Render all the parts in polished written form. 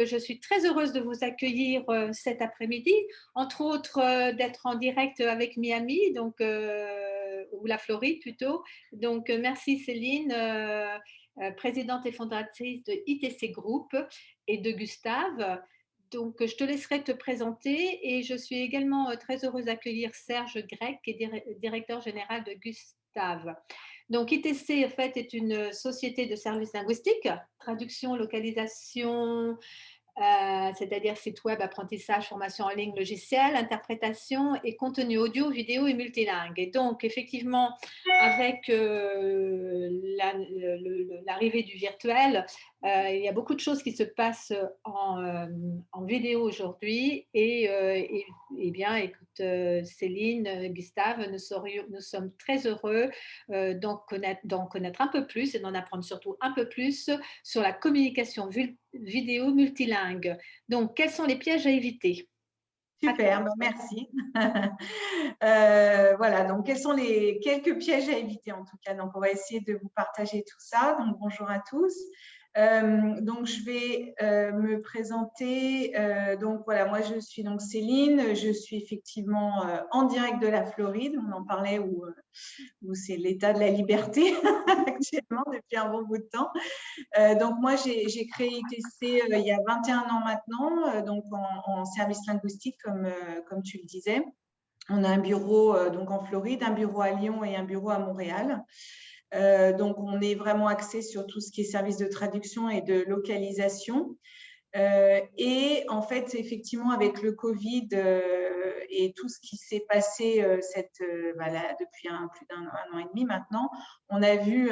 je suis très heureuse de vous accueillir cet après-midi, entre autres d'être en direct avec Miami, donc, ou la Floride plutôt. Donc, merci Céline, présidente et fondatrice de ITC Group et de Gustave. Donc, je te laisserai te présenter et je suis également très heureuse d'accueillir Serge Grec, qui est directeur général de Gustave. Donc, ITC, en fait, est une société de services linguistiques, traduction, localisation, c'est-à-dire site web, apprentissage, formation en ligne, logiciel, interprétation et contenu audio, vidéo et multilingue. Et donc, effectivement, avec l'arrivée du virtuel, il y a beaucoup de choses qui se passent en vidéo aujourd'hui. Et bien, écoute, Céline, Gustave, nous sommes très heureux d'en connaître un peu plus et d'en apprendre surtout un peu plus sur la communication vidéo multilingue. Donc, quels sont les pièges à éviter? Super, merci. Voilà, donc quels sont les quelques pièges à éviter en tout cas. Donc, on va essayer de vous partager tout ça. Donc, bonjour à tous. Donc, je vais me présenter. Donc, voilà, moi, je suis donc Céline. Je suis effectivement en direct de la Floride. On en parlait où c'est l'état de la liberté actuellement depuis un bon bout de temps. Donc, moi, j'ai créé ITC il y a 21 ans maintenant, donc en service linguistique, comme tu le disais. On a un bureau donc en Floride, un bureau à Lyon et un bureau à Montréal. Donc, on est vraiment axé sur tout ce qui est service de traduction et de localisation. Et en fait, effectivement, avec le Covid et tout ce qui s'est passé depuis plus d'un an et demi maintenant, on a vu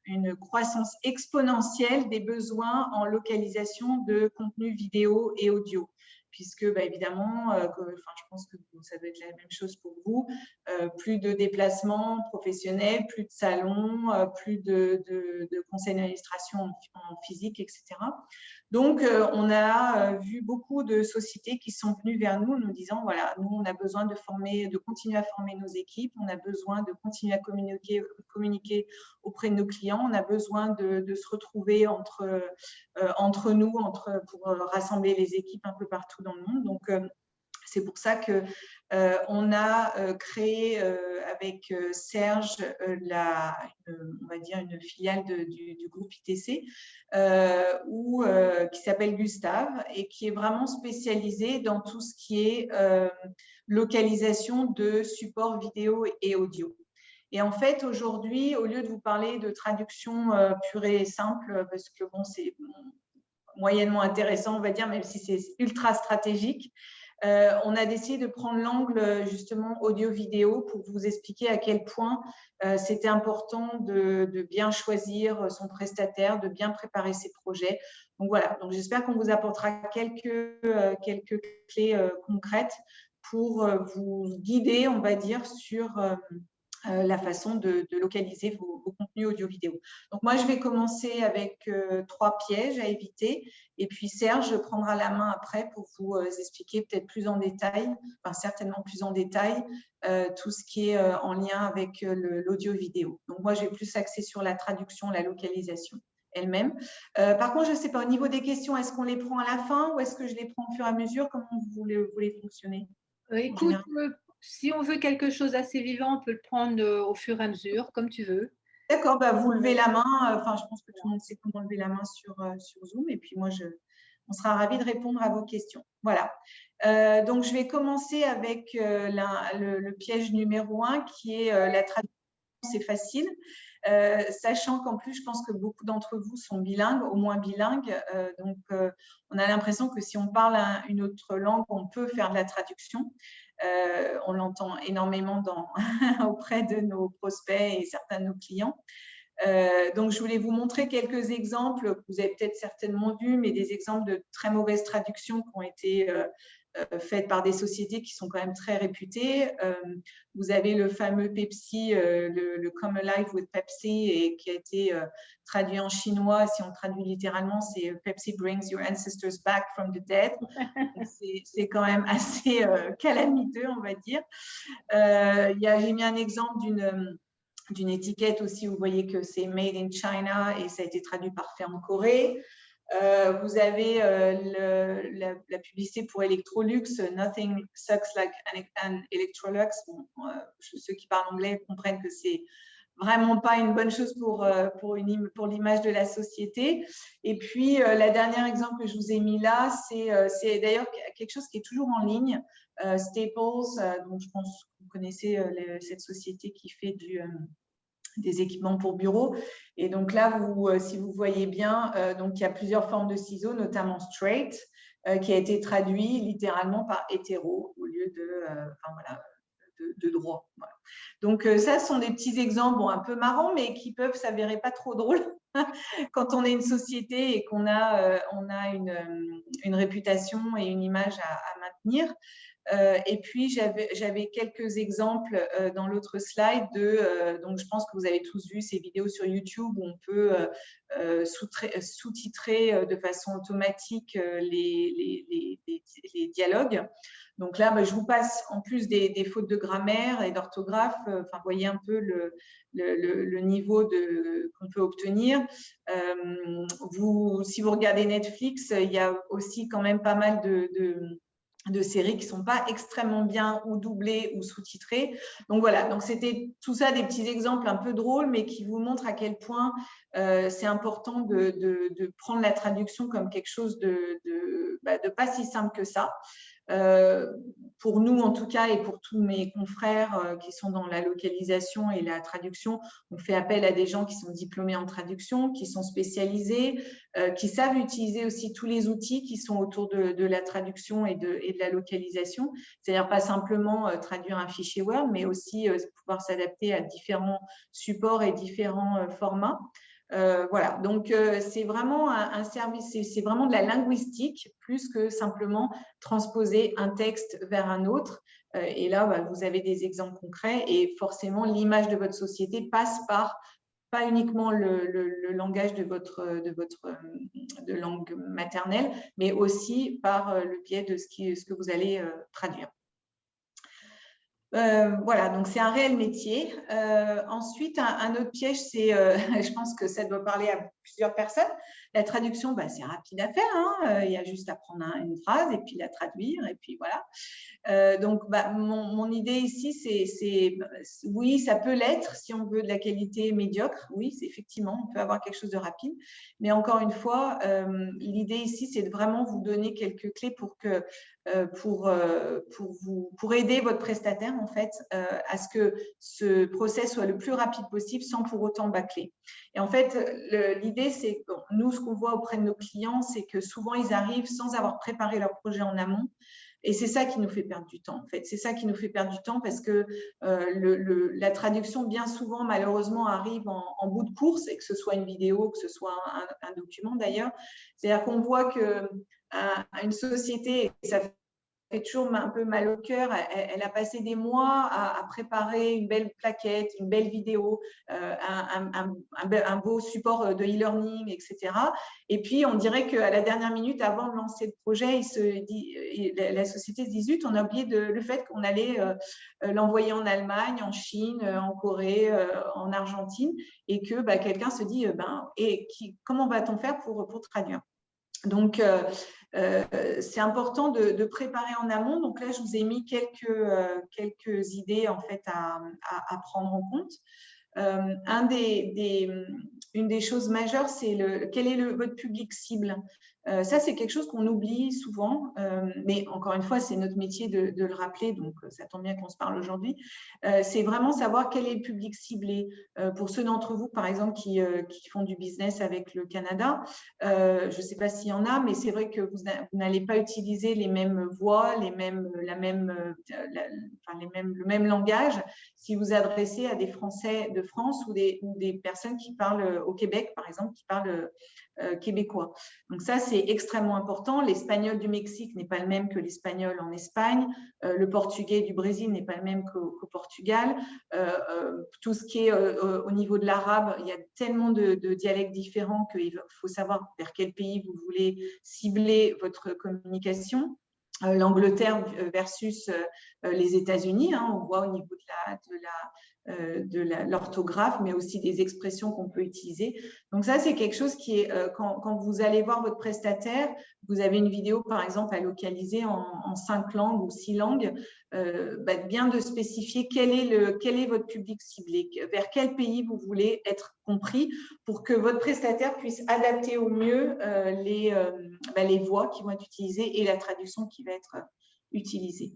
une croissance exponentielle des besoins en localisation de contenu vidéo et audio. Puisque, évidemment, je pense que ça doit être la même chose pour vous, plus de déplacements professionnels, plus de salons, plus de conseils d'administration en physique, etc. Donc, on a vu beaucoup de sociétés qui sont venues vers nous, nous disant, voilà, nous, on a besoin de continuer à former nos équipes, on a besoin de continuer à communiquer auprès de nos clients, on a besoin de se retrouver entre nous, pour rassembler les équipes un peu partout dans le monde. Donc, c'est pour ça que on a créé avec Serge on va dire une filiale du groupe ITC qui s'appelle Gustave et qui est vraiment spécialisée dans tout ce qui est localisation de supports vidéo et audio. Et en fait, aujourd'hui, au lieu de vous parler de traduction pure et simple, parce que bon, c'est moyennement intéressant, on va dire, même si c'est ultra stratégique, on a décidé de prendre l'angle justement audio-vidéo pour vous expliquer à quel point c'était important de bien choisir son prestataire, de bien préparer ses projets. Donc voilà, donc j'espère qu'on vous apportera quelques clés concrètes pour vous guider, on va dire, sur la façon de localiser vos contenus audio-vidéo. Donc, moi, je vais commencer avec 3 pièges à éviter. Et puis, Serge prendra la main après pour vous expliquer peut-être plus en détail, enfin, certainement plus en détail, tout ce qui est en lien avec l'audio-vidéo. Donc, moi, je vais plus axer sur la traduction, la localisation elle-même. Par contre, je ne sais pas, au niveau des questions, est-ce qu'on les prend à la fin ou est-ce que je les prends au fur et à mesure? Comment vous voulez fonctionner? Écoute, si on veut quelque chose d'assez vivant, on peut le prendre au fur et à mesure, comme tu veux. D'accord, vous levez la main. Enfin, je pense que tout le monde sait comment lever la main sur Zoom. Et puis, moi, on sera ravis de répondre à vos questions. Voilà. Donc, je vais commencer avec le piège numéro 1 qui est la traduction. C'est facile, sachant qu'en plus, je pense que beaucoup d'entre vous sont bilingues, au moins bilingues. Donc, on a l'impression que si on parle une autre langue, on peut faire de la traduction. On l'entend énormément auprès de nos prospects et certains de nos clients. Donc, je voulais vous montrer quelques exemples que vous avez peut-être certainement vus, mais des exemples de très mauvaises traductions qui ont été faites par des sociétés qui sont quand même très réputées. Vous avez le fameux Pepsi, le Come Alive with Pepsi, et qui a été traduit en chinois. Si on traduit littéralement, c'est Pepsi brings your ancestors back from the dead. C'est quand même assez calamiteux, on va dire. J'ai mis un exemple d'une étiquette aussi, vous voyez que c'est Made in China et ça a été traduit par fait en Corée. Vous avez la publicité pour Electrolux, Nothing sucks like an Electrolux. Bon, ceux qui parlent anglais comprennent que c'est vraiment pas une bonne chose pour l'image de la société. Et puis, la dernière exemple que je vous ai mis là, c'est d'ailleurs quelque chose qui est toujours en ligne. Staples, donc je pense que vous connaissez cette société qui fait des équipements pour bureau. Et donc là, si vous voyez bien, donc il y a plusieurs formes de ciseaux, notamment straight, qui a été traduit littéralement par hétéro au lieu de droit. Voilà. Donc ça, ce sont des petits exemples un peu marrants, mais qui peuvent s'avérer pas trop drôles quand on est une société et qu'on a une réputation et une image à maintenir. Et puis, j'avais quelques exemples dans l'autre slide donc je pense que vous avez tous vu ces vidéos sur YouTube où on peut sous-titrer de façon automatique les dialogues. Donc là, je vous passe en plus des fautes de grammaire et d'orthographe, vous voyez un peu le niveau qu'on peut obtenir. Si vous regardez Netflix, il y a aussi quand même pas mal de séries qui ne sont pas extrêmement bien ou doublées ou sous-titrées. Donc voilà, donc c'était tout ça des petits exemples un peu drôles, mais qui vous montrent à quel point c'est important de prendre la traduction comme quelque chose de pas si simple que ça. Pour nous en tout cas et pour tous mes confrères qui sont dans la localisation et la traduction, on fait appel à des gens qui sont diplômés en traduction, qui sont spécialisés, qui savent utiliser aussi tous les outils qui sont autour de la traduction et de la localisation, c'est-à-dire pas simplement traduire un fichier Word, mais aussi pouvoir s'adapter à différents supports et différents formats. Voilà, donc c'est vraiment un service, c'est vraiment de la linguistique plus que simplement transposer un texte vers un autre. Et là, vous avez des exemples concrets et forcément, l'image de votre société passe par pas uniquement le langage de langue maternelle, mais aussi par le biais de ce que vous allez traduire. Voilà, donc c'est un réel métier. Ensuite, un autre piège, c'est, je pense que ça doit parler à plusieurs personnes, la traduction, c'est rapide à faire, hein. Il y a juste à prendre une phrase et puis la traduire, et puis voilà. Donc, mon idée ici, c'est oui, ça peut l'être si on veut de la qualité médiocre. Oui, effectivement, on peut avoir quelque chose de rapide. Mais encore une fois, l'idée ici, c'est de vraiment vous donner quelques clés pour aider votre prestataire en fait à ce que ce process soit le plus rapide possible sans pour autant bâcler. Et en fait, l'idée, c'est que nous, ce qu'on voit auprès de nos clients, c'est que souvent, ils arrivent sans avoir préparé leur projet en amont. Et c'est ça qui nous fait perdre du temps, en fait. C'est ça qui nous fait perdre du temps parce que la traduction, bien souvent, malheureusement, arrive en bout de course, et que ce soit une vidéo, que ce soit un document d'ailleurs. C'est-à-dire qu'on voit qu'une société, et ça fait toujours un peu mal au cœur, elle a passé des mois à préparer une belle plaquette, une belle vidéo, un beau support de e-learning, etc. Et puis, on dirait qu'à la dernière minute, avant de lancer le projet, la société se dit, zut, on a oublié le fait qu'on allait l'envoyer en Allemagne, en Chine, en Corée, en Argentine, et que quelqu'un se dit, comment va-t-on faire pour traduire ? Donc, c'est important de préparer en amont. Donc là, je vous ai mis quelques idées en fait à prendre en compte. Une des choses majeures, c'est quel est votre public cible. Ça, c'est quelque chose qu'on oublie souvent, mais encore une fois, c'est notre métier de le rappeler, donc ça tombe bien qu'on se parle aujourd'hui. C'est vraiment savoir quel est le public ciblé. Pour ceux d'entre vous, par exemple, qui font du business avec le Canada, je ne sais pas s'il y en a, mais c'est vrai que vous n'allez pas utiliser les mêmes voix, le même langage si vous adressez à des Français de France ou des personnes qui parlent au Québec, par exemple, qui parlent québécois. Donc ça, c'est extrêmement important. L'espagnol du Mexique n'est pas le même que l'espagnol en Espagne. Le portugais du Brésil n'est pas le même qu'au Portugal. Tout ce qui est au niveau de l'arabe, il y a tellement de dialectes différents qu'il faut savoir vers quel pays vous voulez cibler votre communication. L'Angleterre versus les États-Unis, hein, on voit au niveau l'orthographe, mais aussi des expressions qu'on peut utiliser. Donc ça, c'est quelque chose qui est, quand vous allez voir votre prestataire, vous avez une vidéo, par exemple, à localiser en 5 langues ou 6 langues, bien de spécifier quel est votre public ciblé, vers quel pays vous voulez être compris, pour que votre prestataire puisse adapter au mieux les voix qui vont être utilisées et la traduction qui va être utilisée.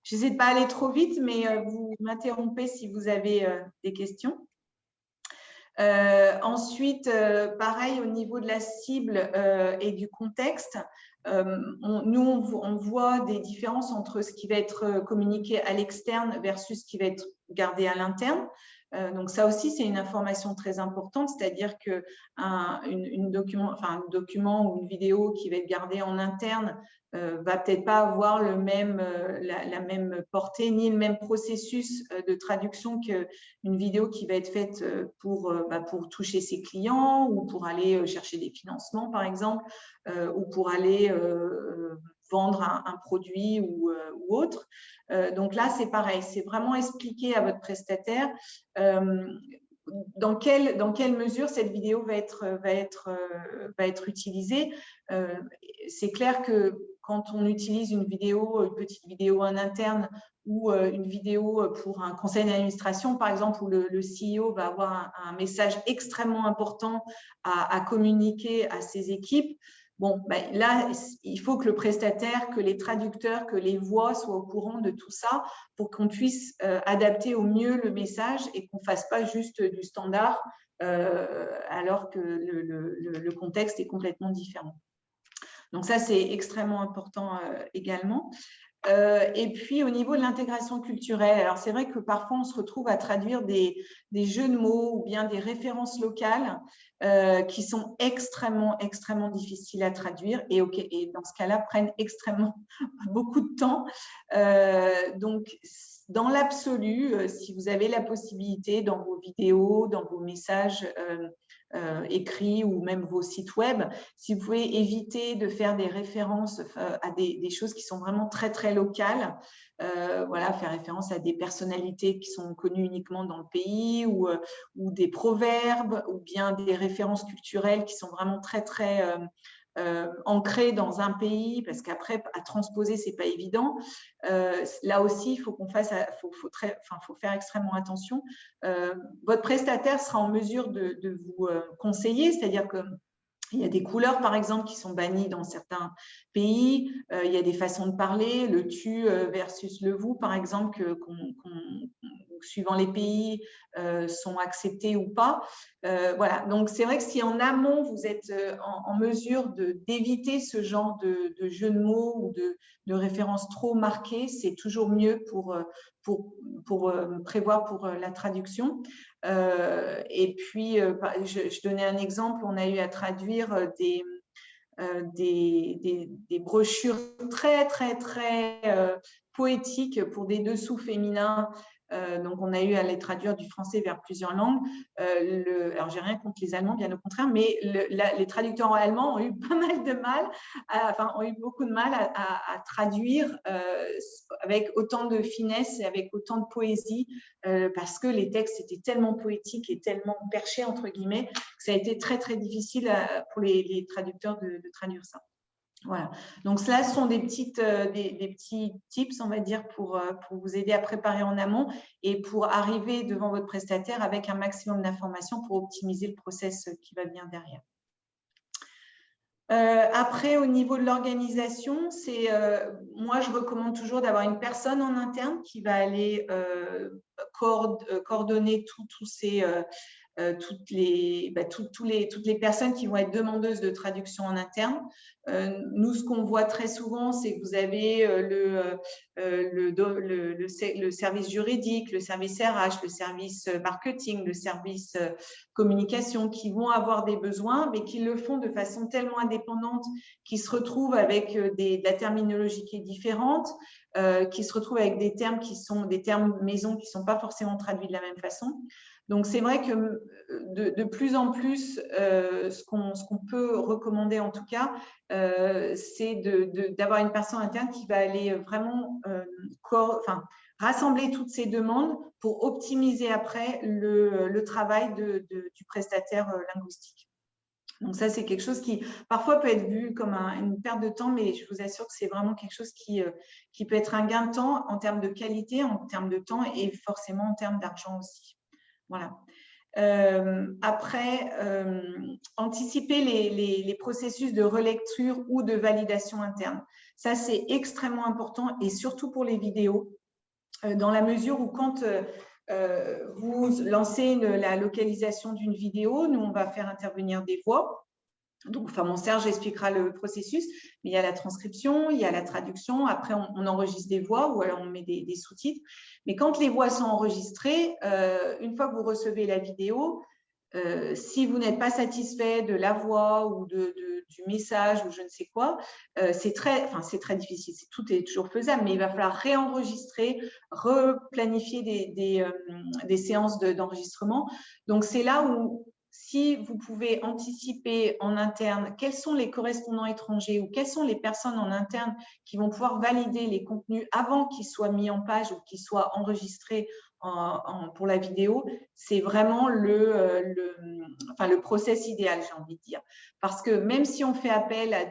J'essaie de ne pas aller trop vite, mais vous m'interrompez si vous avez des questions. Ensuite, pareil, au niveau de la cible et du contexte, on voit des différences entre ce qui va être communiqué à l'externe versus ce qui va être gardé à l'interne. Donc ça aussi, c'est une information très importante, c'est-à-dire qu'un document ou une vidéo qui va être gardée en interne va peut-être pas avoir la même portée ni le même processus de traduction qu'une vidéo qui va être faite pour toucher ses clients ou pour aller chercher des financements, par exemple, ou pour aller vendre un produit ou autre. Donc là, c'est pareil, c'est vraiment expliquer à votre prestataire dans quelle mesure cette vidéo va être utilisée. C'est clair que quand on utilise une petite vidéo en interne ou une vidéo pour un conseil d'administration, par exemple, où le CEO va avoir un message extrêmement important à communiquer à ses équipes, bon, là, il faut que le prestataire, que les traducteurs, que les voix soient au courant de tout ça pour qu'on puisse adapter au mieux le message et qu'on ne fasse pas juste du standard alors que le contexte est complètement différent. Donc ça, c'est extrêmement important également. Et puis, au niveau de l'intégration culturelle, alors c'est vrai que parfois, on se retrouve à traduire des jeux de mots ou bien des références locales qui sont extrêmement, extrêmement difficiles à traduire et dans ce cas-là, prennent extrêmement beaucoup de temps. Donc, dans l'absolu, si vous avez la possibilité dans vos vidéos, dans vos messages écrits ou même vos sites web, si vous pouvez éviter de faire des références à des choses qui sont vraiment très, très locales, voilà, faire référence à des personnalités qui sont connues uniquement dans le pays ou des proverbes ou bien des références culturelles qui sont vraiment très, très ancrées dans un pays, parce qu'après, à transposer, c'est pas évident. Là aussi, il faut faut faire extrêmement attention. Votre prestataire sera en mesure de vous conseiller, c'est-à-dire que il y a des couleurs, par exemple, qui sont bannies dans certains pays. Il y a des façons de parler, le tu versus le vous, par exemple, suivant les pays, sont acceptés ou pas. Voilà. Donc, c'est vrai que si en amont, vous êtes en mesure d'éviter ce genre de jeu de mots ou de références trop marquées, c'est toujours mieux pour prévoir pour la traduction. Et puis, je donnais un exemple, on a eu à traduire des brochures très, très, très poétiques pour des dessous féminins. Donc, on a eu à les traduire du français vers plusieurs langues. Alors, j'ai rien contre les Allemands, bien au contraire, mais les traducteurs allemands ont eu pas mal de mal, ont eu beaucoup de mal à traduire avec autant de finesse et avec autant de poésie, parce que les textes étaient tellement poétiques et tellement perchés, entre guillemets, que ça a été très, très difficile pour les traducteurs de traduire ça. Voilà. Donc, cela sont des petits tips, on va dire, pour vous aider à préparer en amont et pour arriver devant votre prestataire avec un maximum d'informations pour optimiser le process qui va bien derrière. Après, au niveau de l'organisation, moi, je recommande toujours d'avoir une personne en interne qui va aller coordonner toutes les personnes qui vont être demandeuses de traduction en interne. Nous, ce qu'on voit très souvent, c'est que vous avez le service juridique, le service RH, le service marketing, le service communication qui vont avoir des besoins, mais qui le font de façon tellement indépendante qu'ils se retrouvent avec de la terminologie qui est différente, qui se retrouvent avec des termes qui sont des termes maison qui ne sont pas forcément traduits de la même façon. Donc, c'est vrai que de plus en plus, ce qu'on peut recommander en tout cas, c'est d'avoir une personne interne qui va aller vraiment rassembler toutes ces demandes pour optimiser après le travail du prestataire linguistique. Donc ça, c'est quelque chose qui parfois peut être vu comme une perte de temps, mais je vous assure que c'est vraiment quelque chose qui peut être un gain de temps en termes de qualité, en termes de temps et forcément en termes d'argent aussi. Voilà. Après, anticiper les processus de relecture ou de validation interne. Ça, c'est extrêmement important et surtout pour les vidéos, dans la mesure où quand vous lancez la localisation d'une vidéo, nous, on va faire intervenir des voix. Donc, enfin, mon Serge expliquera le processus, mais il y a la transcription, il y a la traduction, après on enregistre des voix ou alors on met des sous-titres. Mais quand les voix sont enregistrées, une fois que vous recevez la vidéo, si vous n'êtes pas satisfait de la voix ou du message ou je ne sais quoi, c'est très difficile. Tout est toujours faisable, mais il va falloir réenregistrer, replanifier des séances d'enregistrement. Donc, c'est là où, si vous pouvez anticiper en interne quels sont les correspondants étrangers ou quelles sont les personnes en interne qui vont pouvoir valider les contenus avant qu'ils soient mis en page ou qu'ils soient enregistrés pour la vidéo, c'est vraiment le process idéal, j'ai envie de dire. Parce que même si on fait appel à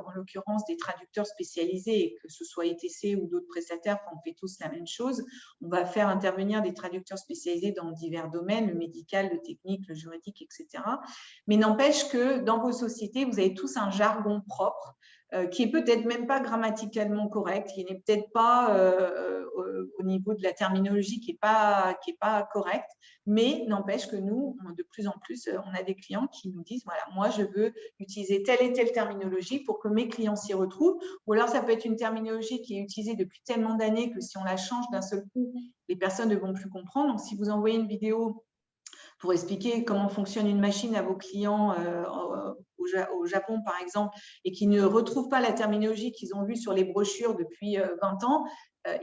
en l'occurrence, des traducteurs spécialisés, que ce soit ETC ou d'autres prestataires, on fait tous la même chose, on va faire intervenir des traducteurs spécialisés dans divers domaines, le médical, le technique, le juridique, etc. Mais n'empêche que dans vos sociétés, vous avez tous un jargon propre, qui est peut-être même pas grammaticalement correct, qui n'est peut-être pas au niveau de la terminologie qui est pas correcte, mais n'empêche que nous, de plus en plus, on a des clients qui nous disent, voilà, moi je veux utiliser telle et telle terminologie pour que mes clients s'y retrouvent, ou alors ça peut être une terminologie qui est utilisée depuis tellement d'années que si on la change d'un seul coup, les personnes ne vont plus comprendre. Donc si vous envoyez une vidéo pour expliquer comment fonctionne une machine à vos clients au Japon, par exemple, et qui ne retrouvent pas la terminologie qu'ils ont vue sur les brochures depuis 20 ans,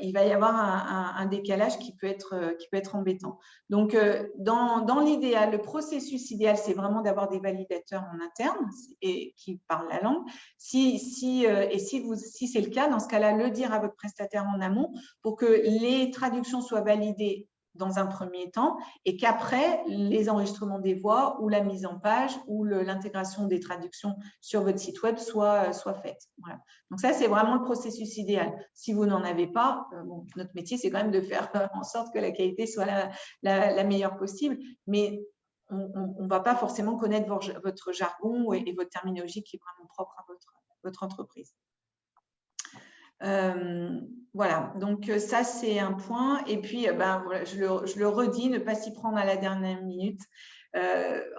il va y avoir un décalage qui peut être embêtant. Donc, dans l'idéal, le processus idéal, c'est vraiment d'avoir des validateurs en interne et qui parlent la langue. Si c'est le cas, dans ce cas-là, le dire à votre prestataire en amont pour que les traductions soient validées dans un premier temps et qu'après, les enregistrements des voix ou la mise en page ou l'intégration des traductions sur votre site web soit faite. Voilà. Donc ça, c'est vraiment le processus idéal. Si vous n'en avez pas, notre métier, c'est quand même de faire en sorte que la qualité soit la meilleure possible, mais on ne va pas forcément connaître votre jargon et votre terminologie qui est vraiment propre à votre entreprise. Voilà, donc ça c'est un point. Et puis, voilà, je le redis, ne pas s'y prendre à la dernière minute.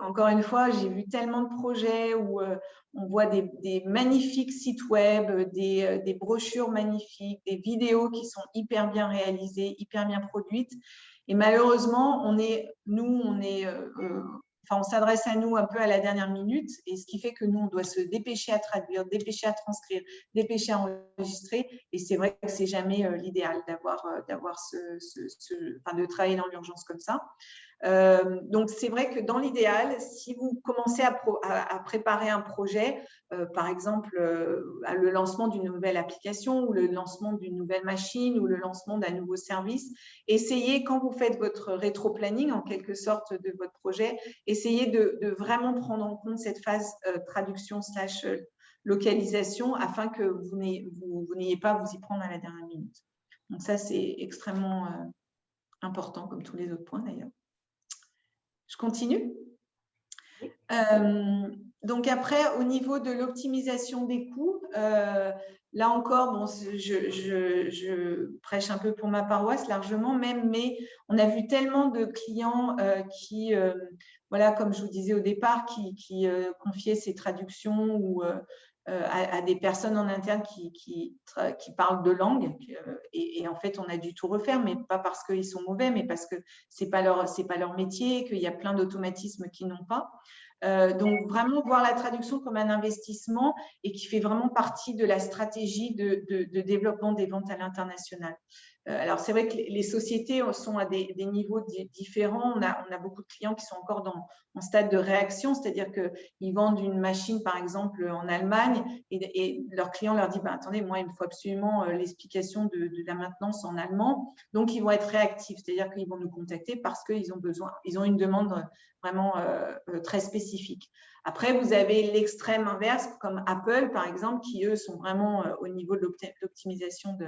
Encore une fois, j'ai vu tellement de projets où on voit des magnifiques sites web, des brochures magnifiques, des vidéos qui sont hyper bien réalisées, hyper bien produites. Et malheureusement, on s'adresse à nous un peu à la dernière minute, et ce qui fait que nous, on doit se dépêcher à traduire, dépêcher à transcrire, dépêcher à enregistrer. Et c'est vrai que c'est jamais l'idéal de travailler dans l'urgence comme ça. Donc, c'est vrai que dans l'idéal, si vous commencez à préparer un projet, par exemple, le lancement d'une nouvelle application ou le lancement d'une nouvelle machine ou le lancement d'un nouveau service, essayez, quand vous faites votre rétro-planning, en quelque sorte, de votre projet, essayez de vraiment prendre en compte cette phase traduction / localisation afin que vous n'ayez pas à vous y prendre à la dernière minute. Donc, ça, c'est extrêmement important, comme tous les autres points d'ailleurs. Je continue. Donc après, au niveau de l'optimisation des coûts, là encore, je prêche un peu pour ma paroisse largement même, mais on a vu tellement de clients qui, voilà, comme je vous disais au départ, qui confiaient ces traductions ou à des personnes en interne qui parlent de langue et en fait on a dû tout refaire, mais pas parce qu'ils sont mauvais, mais parce que c'est pas leur métier, qu'il y a plein d'automatismes qu'ils n'ont pas. Donc vraiment voir la traduction comme un investissement et qui fait vraiment partie de la stratégie de développement des ventes à l'international. alors, c'est vrai que les sociétés sont à des niveaux différents. On a beaucoup de clients qui sont encore en stade de réaction, c'est-à-dire qu'ils vendent une machine, par exemple, en Allemagne, et leur client leur dit, attendez, moi, il me faut absolument l'explication de la maintenance en allemand. Donc, ils vont être réactifs, c'est-à-dire qu'ils vont nous contacter parce qu'ils ont besoin, ils ont une demande vraiment très spécifique. Après, vous avez l'extrême inverse, comme Apple, par exemple, qui, eux, sont vraiment au niveau de l'optimisation de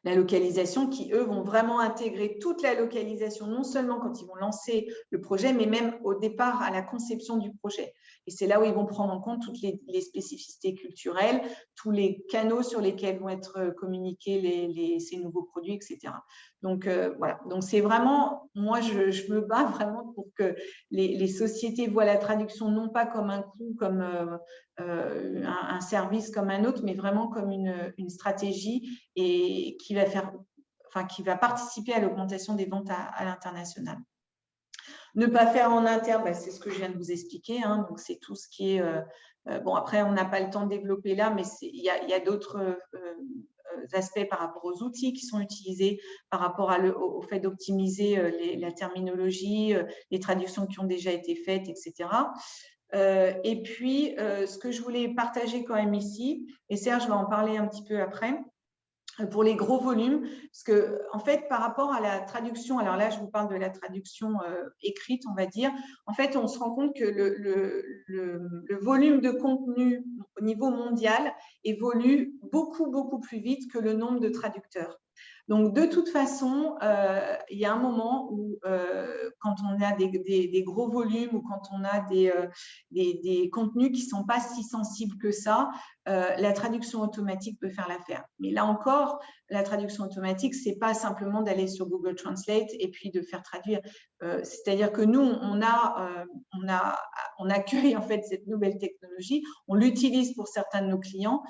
la localisation, qui, eux, vont vraiment intégrer toute la localisation, non seulement quand ils vont lancer le projet, mais même au départ à la conception du projet. Et c'est là où ils vont prendre en compte toutes les spécificités culturelles, tous les canaux sur lesquels vont être communiqués ces nouveaux produits, etc. Donc, voilà. Donc, c'est vraiment, moi, je me bats vraiment pour que les sociétés voient la traduction non pas comme un coût, comme un service comme un autre, mais vraiment comme une stratégie et qui va participer à l'augmentation des ventes à l'international. Ne pas faire en interne, c'est ce que je viens de vous expliquer. Donc, c'est tout ce qui est… bon, après, on n'a pas le temps de développer là, mais il y a d'autres aspects par rapport aux outils qui sont utilisés, par rapport au fait d'optimiser la terminologie, les traductions qui ont déjà été faites, etc. Et puis, ce que je voulais partager quand même ici, et Serge va en parler un petit peu après, pour les gros volumes, parce que en fait, par rapport à la traduction, alors là, je vous parle de la traduction écrite, on va dire, en fait, on se rend compte que le volume de contenu au niveau mondial évolue beaucoup, beaucoup plus vite que le nombre de traducteurs. Donc, de toute façon, il y a un moment où, quand on a des gros volumes ou quand on a des contenus qui ne sont pas si sensibles que ça, la traduction automatique peut faire l'affaire. Mais là encore, la traduction automatique, ce n'est pas simplement d'aller sur Google Translate et puis de faire traduire. C'est-à-dire que nous, on accueille en fait cette nouvelle technologie, on l'utilise pour certains de nos clients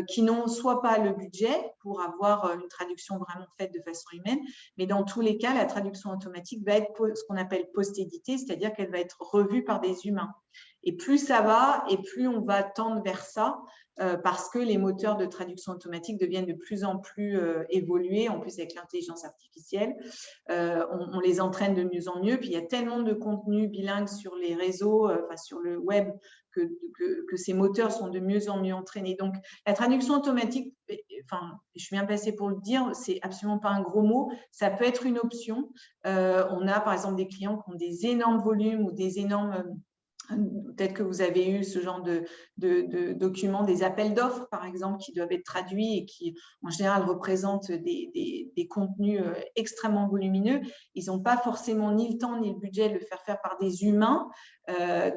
qui n'ont soit pas le budget pour avoir une traduction vraiment faite de façon humaine, mais dans tous les cas, la traduction automatique va être ce qu'on appelle post-éditée, c'est-à-dire qu'elle va être revue par des humains. Et plus ça va, et plus on va tendre vers ça, parce que les moteurs de traduction automatique deviennent de plus en plus évolués, en plus avec l'intelligence artificielle. On les entraîne de mieux en mieux. Puis il y a tellement de contenus bilingues sur les réseaux, sur le web, que ces moteurs sont de mieux en mieux entraînés. Donc, la traduction automatique, je suis bien passée pour le dire, c'est absolument pas un gros mot. Ça peut être une option. On a par exemple des clients qui ont des énormes volumes ou des énormes… Peut-être que vous avez eu ce genre de documents, des appels d'offres, par exemple, qui doivent être traduits et qui, en général, représentent des contenus extrêmement volumineux. Ils n'ont pas forcément ni le temps ni le budget de le faire par des humains.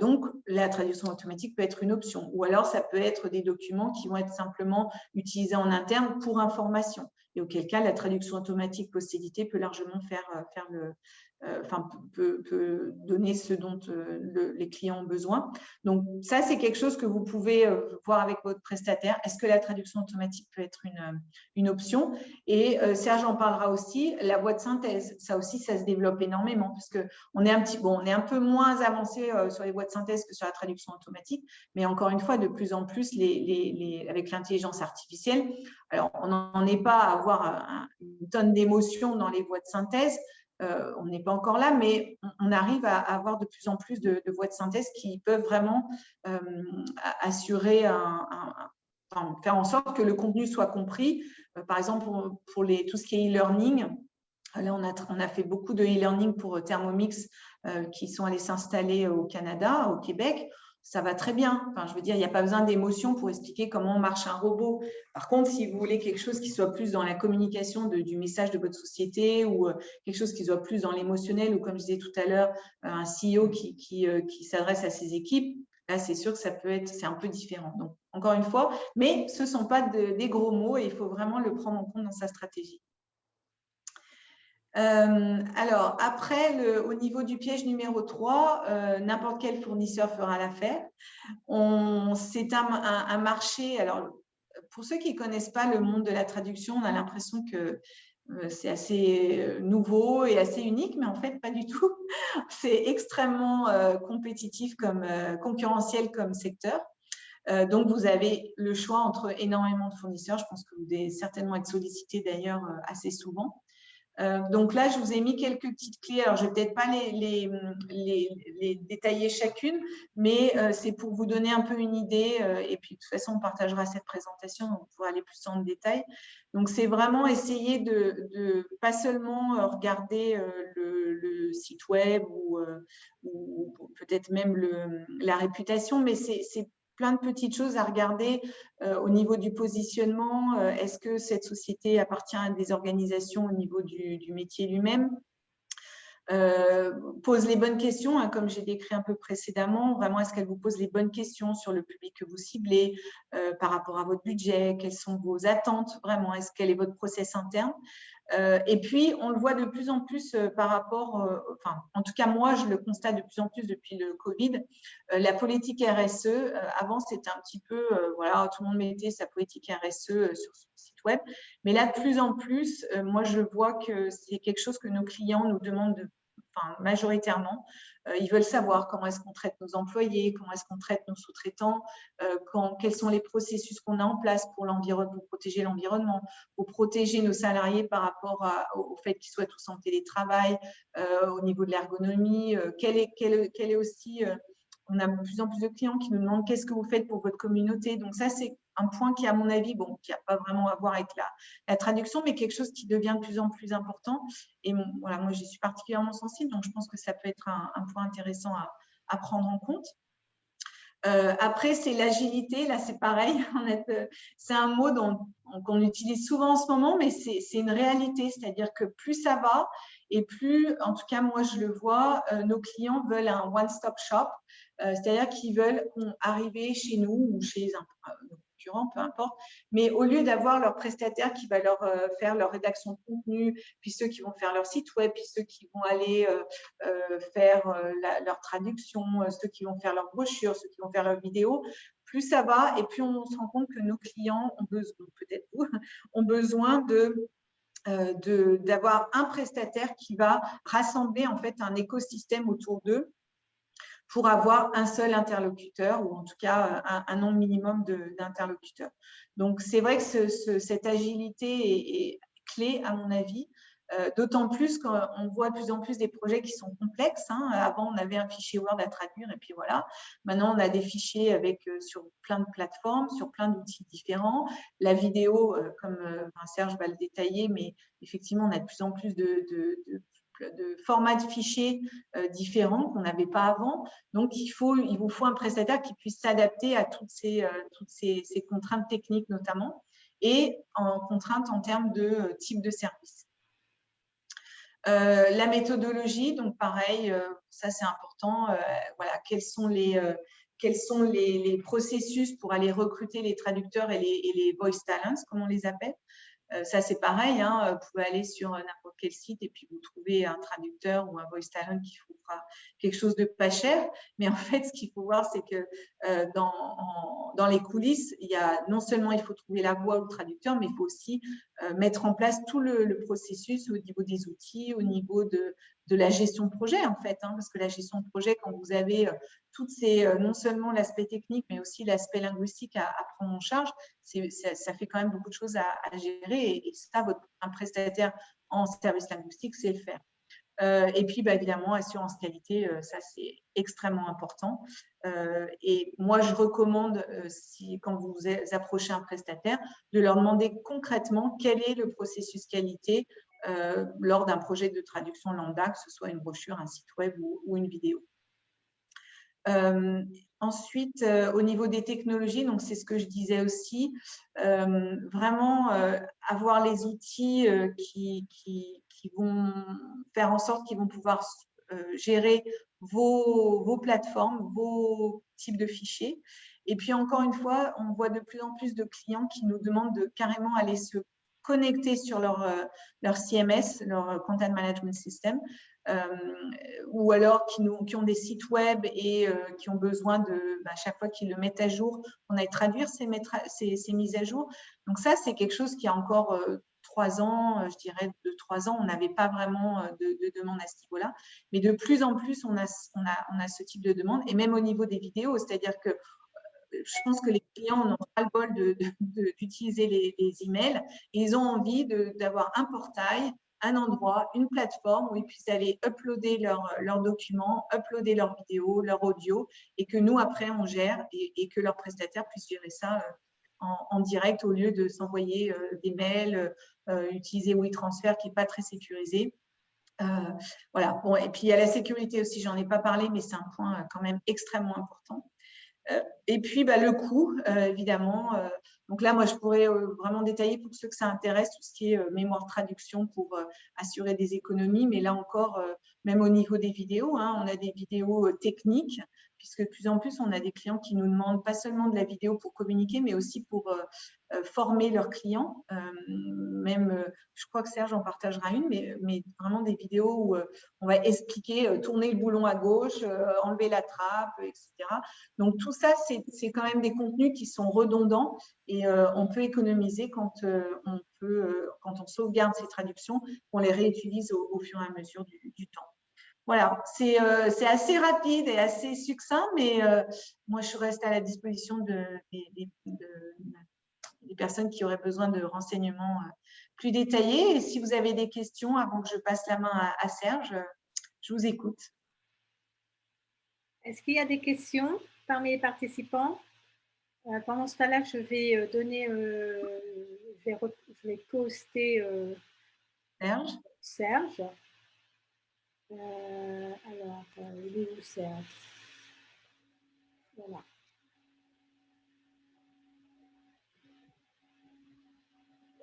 Donc, la traduction automatique peut être une option. Ou alors, ça peut être des documents qui vont être simplement utilisés en interne pour information. Et auquel cas, la traduction automatique post-éditée peut largement peut donner ce dont les clients ont besoin. Donc, ça, c'est quelque chose que vous pouvez voir avec votre prestataire. Est-ce que la traduction automatique peut être une option? Et Serge en parlera aussi, la voix de synthèse. Ça aussi, ça se développe énormément parce qu'on est on est un peu moins avancé sur les voix de synthèse que sur la traduction automatique, mais encore une fois, de plus en plus, avec l'intelligence artificielle, alors on n'en est pas à avoir une tonne d'émotions dans les voix de synthèse. On n'est pas encore là, mais on arrive à avoir de plus en plus de voix de synthèse qui peuvent vraiment assurer faire en sorte que le contenu soit compris. Par exemple, pour tout ce qui est e-learning, là, on a fait beaucoup de e-learning pour Thermomix qui sont allés s'installer au Canada, au Québec. Ça va très bien. Je veux dire, il n'y a pas besoin d'émotion pour expliquer comment marche un robot. Par contre, si vous voulez quelque chose qui soit plus dans la communication du message de votre société ou quelque chose qui soit plus dans l'émotionnel ou, comme je disais tout à l'heure, un CEO qui s'adresse à ses équipes, là, c'est sûr que c'est un peu différent. Donc, encore une fois, mais ce ne sont pas des gros mots et il faut vraiment le prendre en compte dans sa stratégie. Alors, après, au niveau du piège numéro 3, n'importe quel fournisseur fera l'affaire. C'est un marché… Alors, pour ceux qui ne connaissent pas le monde de la traduction, on a l'impression que c'est assez nouveau et assez unique, mais en fait, pas du tout. C'est extrêmement compétitif, concurrentiel comme secteur. Donc, vous avez le choix entre énormément de fournisseurs. Je pense que vous devez certainement être sollicité d'ailleurs assez souvent. Donc là, je vous ai mis quelques petites clés. Alors, je ne vais peut-être pas les détailler chacune, mais c'est pour vous donner un peu une idée. Et puis, de toute façon, on partagera cette présentation, donc on pourra aller plus en détail. Donc, c'est vraiment essayer de pas seulement regarder le site web ou peut-être même la réputation, mais c'est plein de petites choses à regarder au niveau du positionnement. Est-ce que cette société appartient à des organisations au niveau du métier lui-même? Pose les bonnes questions, hein, comme j'ai décrit un peu précédemment. Vraiment, est-ce qu'elle vous pose les bonnes questions sur le public que vous ciblez par rapport à votre budget? Quelles sont vos attentes? Vraiment, quel est votre process interne? Et puis, on le voit de plus en plus par rapport, enfin, en tout cas, moi, je le constate de plus en plus depuis le Covid, la politique RSE, avant, c'était un petit peu, voilà, tout le monde mettait sa politique RSE sur son site web. Mais là, de plus en plus, moi, je vois que c'est quelque chose que nos clients nous demandent majoritairement. Ils veulent savoir comment est-ce qu'on traite nos employés, comment est-ce qu'on traite nos sous-traitants, quels sont les processus qu'on a en place pour protéger l'environnement, pour protéger nos salariés par rapport au fait qu'ils soient tous en télétravail, au niveau de l'ergonomie, quel est aussi… on a de plus en plus de clients qui nous demandent qu'est-ce que vous faites pour votre communauté. Donc ça, c'est un point qui, à mon avis, bon, qui n'a pas vraiment à voir avec la traduction, mais quelque chose qui devient de plus en plus important. Et voilà, moi, j'y suis particulièrement sensible, donc je pense que ça peut être un point intéressant à prendre en compte. Après, c'est l'agilité. Là, c'est pareil. C'est un mot qu'on utilise souvent en ce moment, mais c'est une réalité. C'est-à-dire que plus ça va et plus, en tout cas, moi, je le vois, nos clients veulent un one-stop shop. C'est-à-dire qu'ils veulent arriver chez nous ou chez un concurrent, peu importe, mais au lieu d'avoir leur prestataire qui va leur faire leur rédaction de contenu, puis ceux qui vont faire leur site web, puis ceux qui vont aller faire leur traduction, ceux qui vont faire leur brochure, ceux qui vont faire leur vidéo, plus ça va et plus on se rend compte que nos clients ont besoin, peut-être vous, ont besoin d'avoir un prestataire qui va rassembler en fait un écosystème autour d'eux pour avoir un seul interlocuteur ou en tout cas un nombre minimum d'interlocuteurs. Donc, c'est vrai que cette agilité est clé à mon avis, d'autant plus qu'on voit de plus en plus des projets qui sont complexes. Hein. Avant, on avait un fichier Word à traduire et puis voilà. Maintenant, on a des fichiers sur plein de plateformes, sur plein d'outils différents. La vidéo, comme Serge va le détailler, mais effectivement, on a de plus en plus de formats de fichiers différents qu'on n'avait pas avant. Donc, il vous faut un prestataire qui puisse s'adapter à toutes ces contraintes techniques notamment et en contraintes en termes de type de service. La méthodologie, donc pareil, ça c'est important. Voilà, quels sont les processus pour aller recruter les traducteurs et les voice talents, comme on les appelle. Ça, c'est pareil, hein, vous pouvez aller sur n'importe quel site et puis vous trouvez un traducteur ou un voice talent qui vous fera quelque chose de pas cher. Mais en fait, ce qu'il faut voir, c'est que dans les coulisses, non seulement il faut trouver la voix ou le traducteur, mais il faut aussi mettre en place tout le processus au niveau des outils, au niveau de la gestion de projet, en fait. Hein, parce que la gestion de projet, quand vous avez non seulement l'aspect technique, mais aussi l'aspect linguistique à prendre en charge, ça fait quand même beaucoup de choses à gérer. Et ça, un prestataire en service linguistique sait le faire. Et puis, évidemment, assurance qualité, ça, c'est extrêmement important. Et moi, je recommande, quand vous approchez un prestataire, de leur demander concrètement quel est le processus qualité lors d'un projet de traduction lambda, que ce soit une brochure, un site web ou une vidéo. Ensuite, au niveau des technologies, donc c'est ce que je disais aussi, vraiment avoir les outils qui vont faire en sorte qu'ils vont pouvoir gérer vos plateformes, vos types de fichiers. Et puis encore une fois, on voit de plus en plus de clients qui nous demandent de carrément aller se connecter sur leur CMS, leur Content Management System, ou alors qui ont des sites web et qui ont besoin à chaque fois qu'ils le mettent à jour, on aille traduire ces mises à jour. Donc ça, c'est quelque chose qui a encore 3 ans, je dirais 2-3 ans, on n'avait pas vraiment de demande à ce niveau-là. Mais de plus en plus, on a ce type de demande, et même au niveau des vidéos, c'est-à-dire que je pense que les clients en ont ras le bol d'utiliser les emails et ils ont envie d'avoir un portail, un endroit, une plateforme où ils puissent aller uploader leurs documents, uploader leurs vidéos, leur audio et que nous, après, on gère et que leurs prestataires puissent gérer ça en direct au lieu de s'envoyer des mails, utiliser WeTransfer qui n'est pas très sécurisé. Voilà. Bon, et puis, il y a la sécurité aussi, j'en ai pas parlé, mais c'est un point quand même extrêmement important. Et puis, le coût, évidemment. Donc là, moi, je pourrais vraiment détailler pour ceux que ça intéresse, tout ce qui est mémoire traduction pour assurer des économies. Mais là encore, même au niveau des vidéos, hein, on a des vidéos techniques, puisque de plus en plus, on a des clients qui nous demandent pas seulement de la vidéo pour communiquer, mais aussi pour former leurs clients. Même, je crois que Serge en partagera une, mais vraiment des vidéos où on va expliquer, tourner le boulon à gauche, enlever la trappe, etc. Donc, tout ça, c'est quand même des contenus qui sont redondants et on peut économiser quand on sauvegarde ces traductions, qu'on les réutilise au fur et à mesure du temps. Voilà, c'est assez rapide et assez succinct, mais moi, je reste à la disposition des personnes qui auraient besoin de renseignements plus détaillés. Et si vous avez des questions avant que je passe la main à Serge, je vous écoute. Est-ce qu'il y a des questions parmi les participants? Pendant ce temps-là, je vais donner, je vais poster Serge. Alors, il est où Serge? Voilà.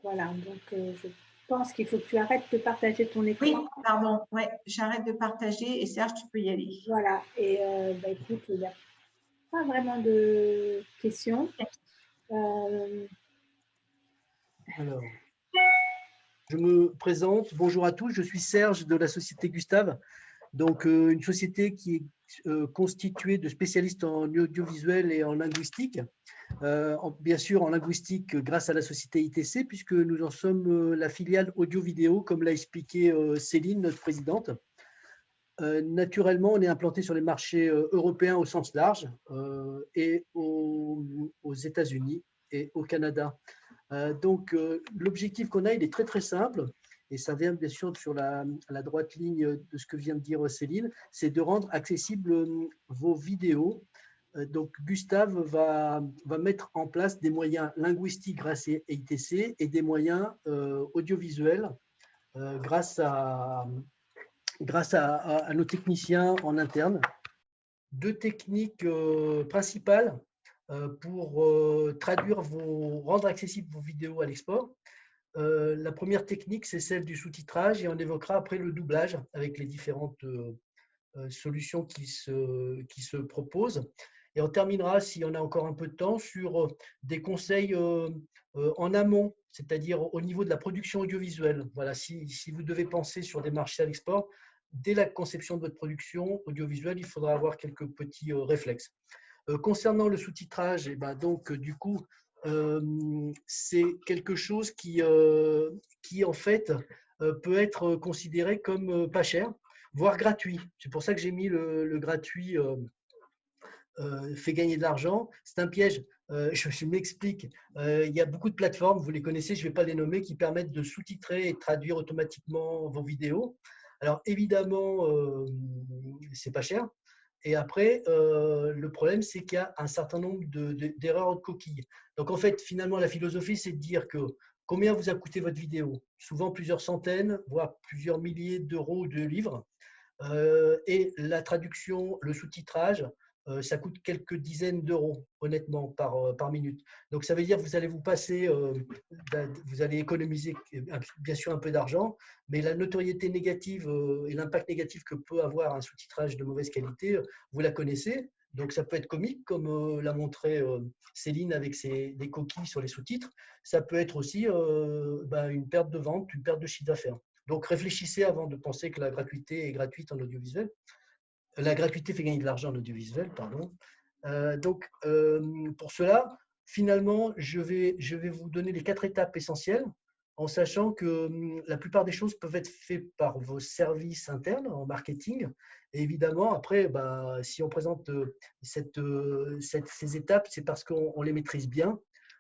Voilà, donc je pense qu'il faut que tu arrêtes de partager ton écran. Oui, pardon, ouais, j'arrête de partager et Serge, tu peux y aller. Voilà, et écoute, il n'y a pas vraiment de questions. Alors, je me présente. Bonjour à tous. Je suis Serge de la société Gustave. Donc, une société qui est constituée de spécialistes en audiovisuel et en linguistique. Bien sûr, en linguistique grâce à la société ITC, puisque nous en sommes la filiale audio-vidéo, comme l'a expliqué Céline, notre présidente. Naturellement, on est implanté sur les marchés européens au sens large et aux États-Unis et au Canada. Donc, l'objectif qu'on a, il est très, très simple. Et ça vient bien sûr sur la droite ligne de ce que vient de dire Céline, c'est de rendre accessibles vos vidéos. Donc, Gustave va mettre en place des moyens linguistiques grâce à ITC et des moyens audiovisuels grâce à nos techniciens en interne. Deux techniques principales pour rendre accessibles vos vidéos à l'export. La première technique, c'est celle du sous-titrage et on évoquera après le doublage avec les différentes solutions qui se proposent. Et on terminera, si on a encore un peu de temps, sur des conseils en amont, c'est-à-dire au niveau de la production audiovisuelle. Voilà, si vous devez penser sur des marchés à l'export, dès la conception de votre production audiovisuelle, il faudra avoir quelques petits réflexes. Concernant le sous-titrage, du coup, c'est quelque chose qui en fait, peut être considéré comme pas cher, voire gratuit. C'est pour ça que j'ai mis le gratuit fait gagner de l'argent. C'est un piège. Je m'explique. Il y a beaucoup de plateformes, vous les connaissez, je ne vais pas les nommer, qui permettent de sous-titrer et de traduire automatiquement vos vidéos. Alors évidemment, c'est pas cher. Et après, le problème, c'est qu'il y a un certain nombre d'erreurs de coquilles. Donc, en fait, finalement, la philosophie, c'est de dire que combien vous a coûté votre vidéo? Souvent plusieurs centaines, voire plusieurs milliers d'euros de livres. Et la traduction, le sous-titrage, ça coûte quelques dizaines d'euros, honnêtement, par minute. Donc, ça veut dire que vous allez vous passer, vous allez économiser bien sûr un peu d'argent, mais la notoriété négative et l'impact négatif que peut avoir un sous-titrage de mauvaise qualité, vous la connaissez. Donc, ça peut être comique, comme l'a montré Céline avec des coquilles sur les sous-titres. Ça peut être aussi une perte de vente, une perte de chiffre d'affaires. Donc, réfléchissez avant de penser que la gratuité est gratuite en audiovisuel. La gratuité fait gagner de l'argent en audiovisuel, pardon. Pour cela, finalement, je vais vous donner les 4 étapes essentielles en sachant que la plupart des choses peuvent être faites par vos services internes en marketing. Et évidemment, après, bah, si on présente ces étapes, c'est parce qu'on les maîtrise bien.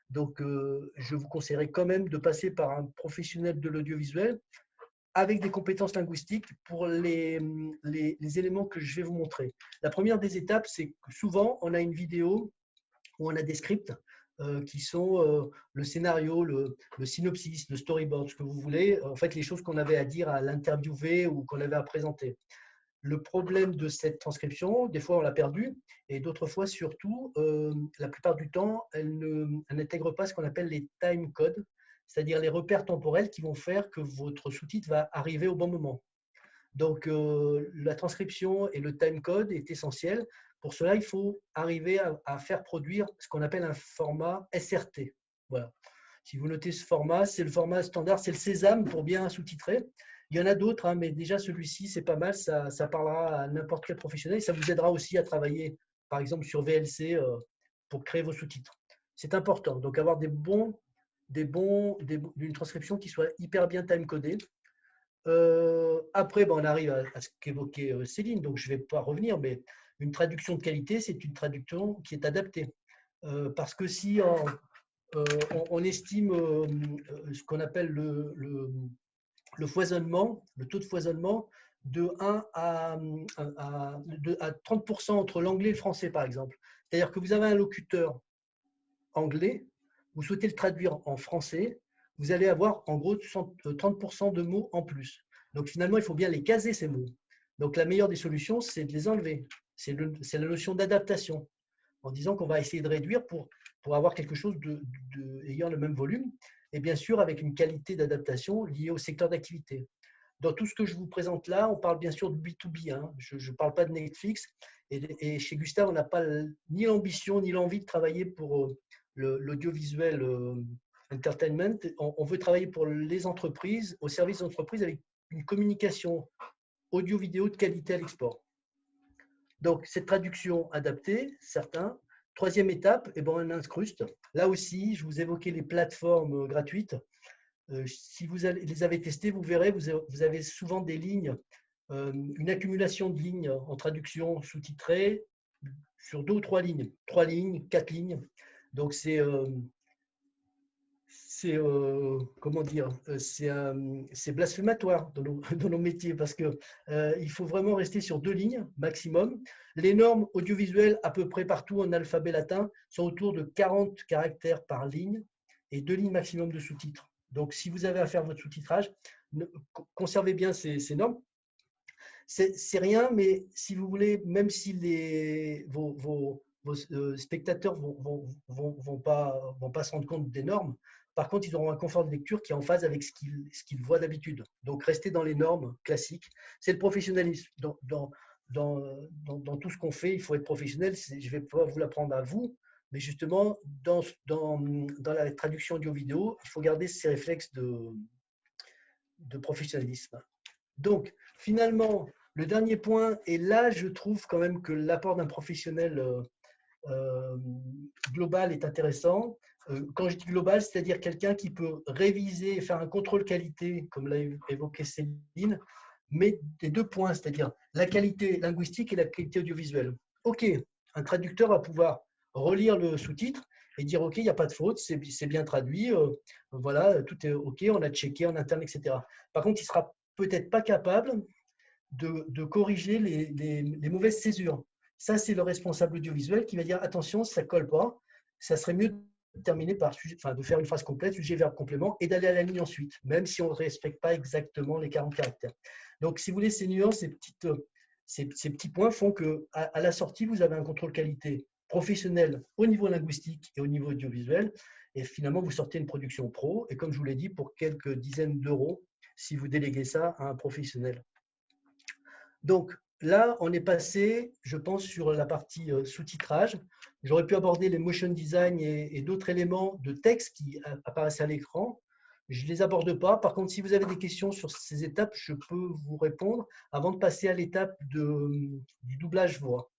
Donc, je vous conseillerais quand même de passer par un professionnel de l'audiovisuel avec des compétences linguistiques pour les éléments que je vais vous montrer. La première des étapes, c'est que souvent, on a une vidéo où on a des scripts qui sont le scénario, le synopsis, le storyboard, ce que vous voulez, en fait, les choses qu'on avait à dire à l'interviewer ou qu'on avait à présenter. Le problème de cette transcription, des fois on l'a perdue, et d'autres fois surtout, la plupart du temps, elle n'intègre pas ce qu'on appelle les time codes, c'est-à-dire les repères temporels qui vont faire que votre sous-titre va arriver au bon moment. Donc, la transcription et le timecode est essentiel. Pour cela, il faut arriver à faire produire ce qu'on appelle un format SRT. Voilà. Si vous notez ce format, c'est le format standard, c'est le sésame pour bien sous-titrer. Il y en a d'autres, hein, mais déjà celui-ci, c'est pas mal, ça parlera à n'importe quel professionnel. Ça vous aidera aussi à travailler, par exemple, sur VLC pour créer vos sous-titres. C'est important. Donc, avoir une transcription qui soit hyper bien time-codée. Après, ben, on arrive à ce qu'évoquait Céline, donc je ne vais pas revenir, mais une traduction de qualité, c'est une traduction qui est adaptée. Parce que si on estime ce qu'on appelle le foisonnement, le taux de foisonnement de 1 à 30% entre l'anglais et le français, par exemple. C'est-à-dire que vous avez un locuteur anglais, vous souhaitez le traduire en français, vous allez avoir en gros 30% de mots en plus. Donc finalement, il faut bien les caser, ces mots. Donc la meilleure des solutions, c'est de les enlever. C'est la notion d'adaptation, en disant qu'on va essayer de réduire pour avoir quelque chose ayant le même volume, et bien sûr avec une qualité d'adaptation liée au secteur d'activité. Dans tout ce que je vous présente là, on parle bien sûr de B2B. Hein. Je ne parle pas de Netflix. Et chez Gustave, on n'a pas ni l'ambition ni l'envie de travailler pour l'audiovisuel entertainment. On veut travailler pour les entreprises, au service des entreprises, avec une communication audio-vidéo de qualité à l'export. Donc, cette traduction adaptée, certains. Troisième étape, eh ben, on incruste. Là aussi, je vous évoquais les plateformes gratuites. Si vous les avez testées, vous verrez, vous avez souvent des lignes, une accumulation de lignes en traduction sous-titrée sur 2 ou 3 lignes, 3 lignes, 4 lignes. Donc, comment dire, c'est blasphématoire dans nos métiers parce que il faut vraiment rester sur 2 lignes maximum. Les normes audiovisuelles à peu près partout en alphabet latin sont autour de 40 caractères par ligne et 2 lignes maximum de sous-titres. Donc, si vous avez à faire votre sous-titrage, conservez bien ces normes. C'est rien, mais si vous voulez, même si vos spectateurs vont pas se rendre compte des normes, par contre, ils auront un confort de lecture qui est en phase avec ce qu'ils voient d'habitude. Donc, restez dans les normes classiques. C'est le professionnalisme. Dans tout ce qu'on fait, il faut être professionnel. Je ne vais pas vous l'apprendre à vous, mais justement, dans la traduction audio-vidéo, il faut garder ces réflexes de professionnalisme. Donc, finalement, le dernier point, et là, je trouve quand même que l'apport d'un professionnel global est intéressant. Quand je dis global, c'est-à-dire quelqu'un qui peut réviser et faire un contrôle qualité, comme l'a évoqué Céline, mais des 2 points, c'est-à-dire la qualité linguistique et la qualité audiovisuelle. OK, un traducteur va pouvoir relire le sous-titre et dire OK, il n'y a pas de faute, c'est bien traduit, voilà, tout est OK, on a checké en interne, etc. Par contre, il ne sera peut-être pas capable de corriger les mauvaises césures. Ça, c'est le responsable audiovisuel qui va dire attention, ça ne colle pas, ça serait mieux de terminer de faire une phrase complète, sujet, verbe, complément, et d'aller à la ligne ensuite, même si on ne respecte pas exactement les 40 caractères. Donc, si vous voulez, ces nuances, ces petits points font qu'à la sortie, vous avez un contrôle qualité professionnel au niveau linguistique et au niveau audiovisuel, et finalement, vous sortez une production pro, et comme je vous l'ai dit, pour quelques dizaines d'euros, si vous déléguez ça à un professionnel. Donc, là, on est passé, je pense, sur la partie sous-titrage. J'aurais pu aborder les motion design et d'autres éléments de texte qui apparaissent à l'écran. Je ne les aborde pas. Par contre, si vous avez des questions sur ces étapes, je peux vous répondre avant de passer à l'étape du doublage voix.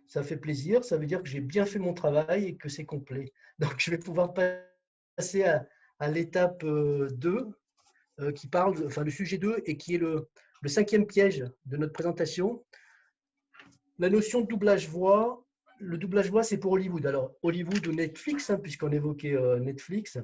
Ça fait plaisir, ça veut dire que j'ai bien fait mon travail et que c'est complet. Donc, je vais pouvoir passer à l'étape 2 qui parle, enfin le sujet 2 et qui est le cinquième piège de notre présentation. La notion de doublage voix. Le doublage voix, c'est pour Hollywood. Alors, Hollywood ou Netflix, hein, puisqu'on évoquait Netflix